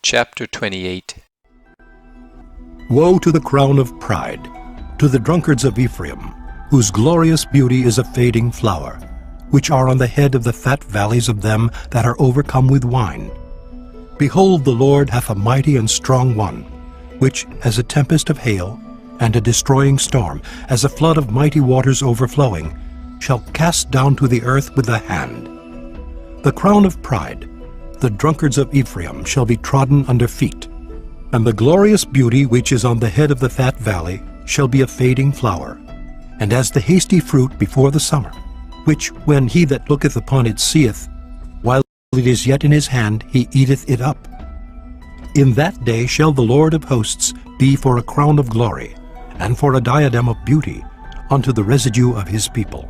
Chapter 28. Woe to the crown of pride, to the drunkards of Ephraim, whose glorious beauty is a fading flower, which are on the head of the fat valleys of them that are overcome with wine. Behold, the Lord hath a mighty and strong one, which, as a tempest of hail, and a destroying storm, as a flood of mighty waters overflowing, shall cast down to the earth with the hand. The crown of pride, the drunkards of Ephraim, shall be trodden under feet, and the glorious beauty which is on the head of the fat valley shall be a fading flower, and as the hasty fruit before the summer, which when he that looketh upon it seeth, while it is yet in his hand, he eateth it up. In that day shall the Lord of hosts be for a crown of glory, and for a diadem of beauty unto the residue of his people,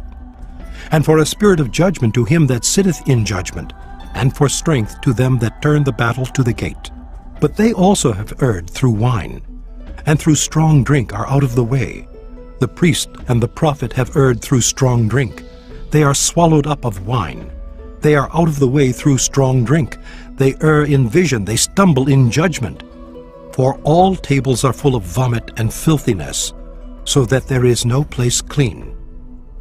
and for a spirit of judgment to him that sitteth in judgment, and for strength to them that turn the battle to the gate. But they also have erred through wine, and through strong drink are out of the way. The priest and the prophet have erred through strong drink. They are swallowed up of wine. They are out of the way through strong drink. They err in vision, they stumble in judgment. For all tables are full of vomit and filthiness, so that there is no place clean.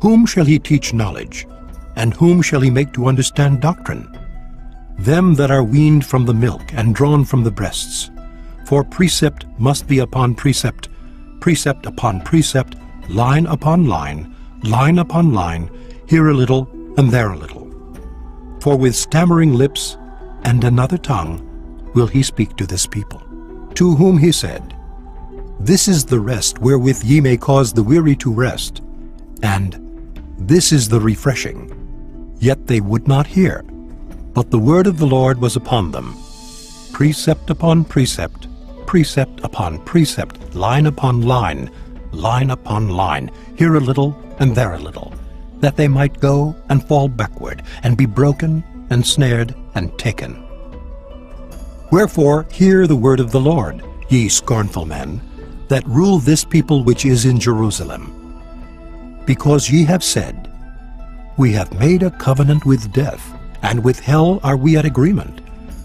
Whom shall he teach knowledge, and whom shall he make to understand doctrine? Them that are weaned from the milk and drawn from the breasts. For precept must be upon precept, precept upon precept, line upon line, line upon line, here a little and there a little. For with stammering lips and another tongue will he speak to this people, to whom he said, This is the rest wherewith ye may cause the weary to rest, and this is the refreshing. Yet they would not hear. But the word of the Lord was upon them, precept upon precept, precept upon precept, line upon line, line upon line, here a little and there a little, that they might go and fall backward, and be broken, and snared, and taken. Wherefore hear the word of the Lord, ye scornful men, that rule this people which is in Jerusalem. Because ye have said, We have made a covenant with death, and with hell are we at agreement.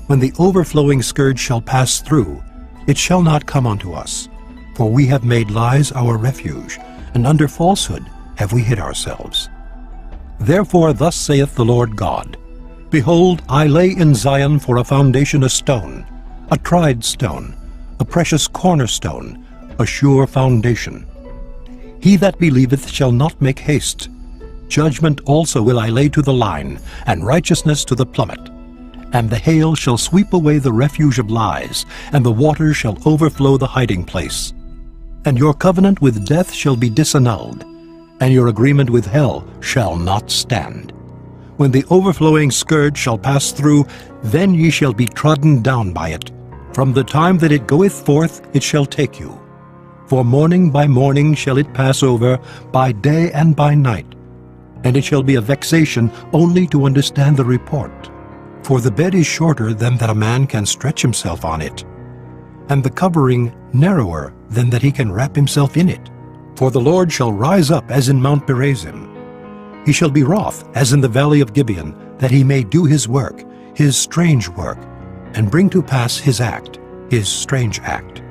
When the overflowing scourge shall pass through, it shall not come unto us. For we have made lies our refuge, and under falsehood have we hid ourselves. Therefore thus saith the Lord God, Behold, I lay in Zion for a foundation a stone, a tried stone, a precious cornerstone, a sure foundation. He that believeth shall not make haste. Judgment also will I lay to the line, and righteousness to the plummet. And the hail shall sweep away the refuge of lies, and the waters shall overflow the hiding place. And your covenant with death shall be disannulled, and your agreement with hell shall not stand. When the overflowing scourge shall pass through, then ye shall be trodden down by it. From the time that it goeth forth it shall take you. For morning by morning shall it pass over, by day and by night. And it shall be a vexation only to understand the report. For the bed is shorter than that a man can stretch himself on it, and the covering narrower than that he can wrap himself in it. For the Lord shall rise up as in Mount Perazim. He shall be wroth as in the valley of Gibeon, that he may do his work, his strange work, and bring to pass his act, his strange act.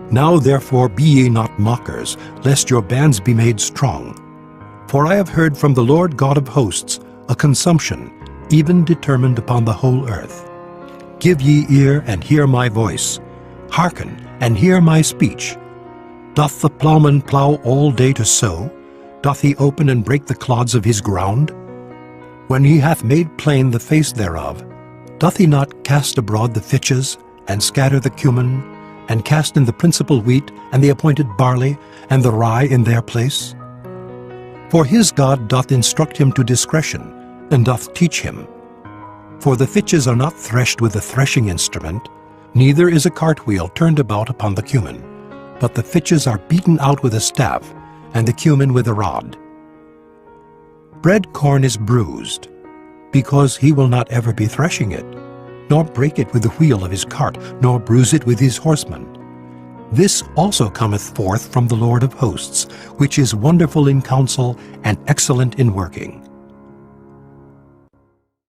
Now therefore be ye not mockers, lest your bands be made strong. For I have heard from the Lord God of hosts a consumption, even determined upon the whole earth. Give ye ear and hear my voice. Hearken and hear my speech. Doth the plowman plow all day to sow? Doth he open and break the clods of his ground? When he hath made plain the face thereof, doth he not cast abroad the fitches, and scatter the cumin, and cast in the principal wheat, and the appointed barley, and the rye in their place? For his God doth instruct him to discretion, and doth teach him. For the fitches are not threshed with a threshing instrument, neither is a cartwheel turned about upon the cumin, but the fitches are beaten out with a staff, and the cumin with a rod. Bread corn is bruised, because he will not ever be threshing it, nor break it with the wheel of his cart, nor bruise it with his horsemen. This also cometh forth from the Lord of hosts, which is wonderful in counsel and excellent in working.